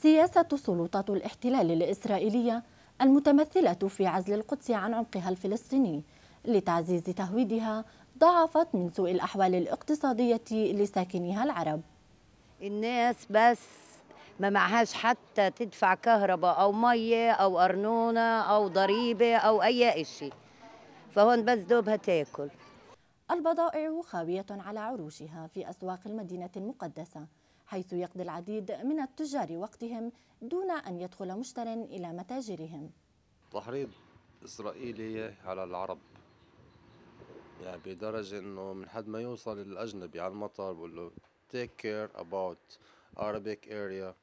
سياسة سلطات الاحتلال الإسرائيلية المتمثلة في عزل القدس عن عمقها الفلسطيني لتعزيز تهويدها ضاعفت من سوء الأحوال الاقتصادية لساكنيها العرب. الناس بس ما معهاش حتى تدفع كهرباء أو مية أو أرنونة أو ضريبة أو أي شيء، فهون بس دوبها تاكل. البضائع خاوية على عروشها في أسواق المدينة المقدسة، حيث يقضي العديد من التجار وقتهم دون أن يدخل مشتر إلى متاجرهم. تحريض إسرائيلي على العرب، يعني بدرجة إنه من حد ما يوصل الأجنبي على المطار بقول له take care about Arabic area.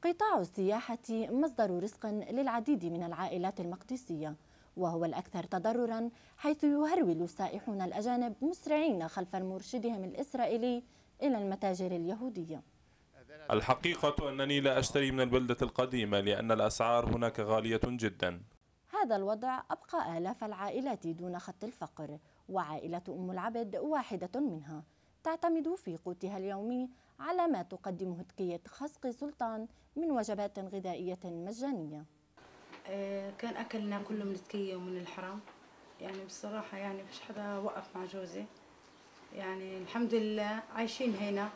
قطاع السياحة مصدر رزق للعديد من العائلات المقدسية، وهو الأكثر تضرراً، حيث يهرول السائحون الأجانب مسرعين خلف مرشدهم الإسرائيلي إلى المتاجر اليهودية. الحقيقة أنني لا أشتري من البلدة القديمة لأن الأسعار هناك غالية جدا. هذا الوضع أبقى آلاف العائلات دون خط الفقر، وعائلة أم العبد واحدة منها تعتمد في قوتها اليومي على ما تقدمه تكية خسق سلطان من وجبات غذائية مجانية. كان أكلنا كله من التكية ومن الحرام، يعني بصراحة يعني مش حدا وقف مع جوزي، يعني الحمد لله عايشين هنا،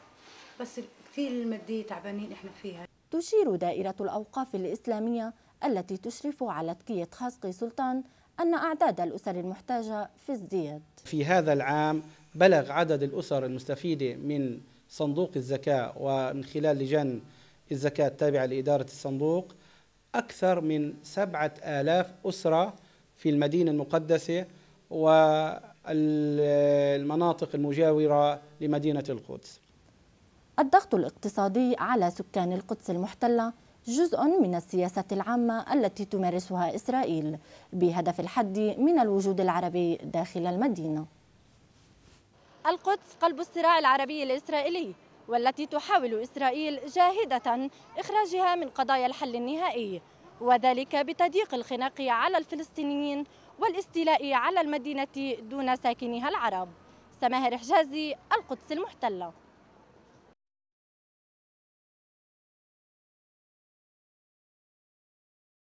بس كثير المادية تعبانين إحنا فيها. تشير دائرة الأوقاف الإسلامية التي تشرف على تكية خسق سلطان أن أعداد الأسر المحتاجة في ازدياد. في هذا العام بلغ عدد الأسر المستفيدة من صندوق الزكاة ومن خلال لجان الزكاة التابعة لإدارة الصندوق أكثر من 7,000 أسرة في المدينة المقدسة والمناطق المجاورة لمدينة القدس. الضغط الاقتصادي على سكان القدس المحتلة جزء من السياسة العامة التي تمارسها إسرائيل بهدف الحد من الوجود العربي داخل المدينة. القدس قلب الصراع العربي الإسرائيلي، والتي تحاول إسرائيل جاهدة إخراجها من قضايا الحل النهائي، وذلك بتضييق الخناق على الفلسطينيين والاستيلاء على المدينة دون ساكنيها العرب. سماهر حجازي، القدس المحتلة.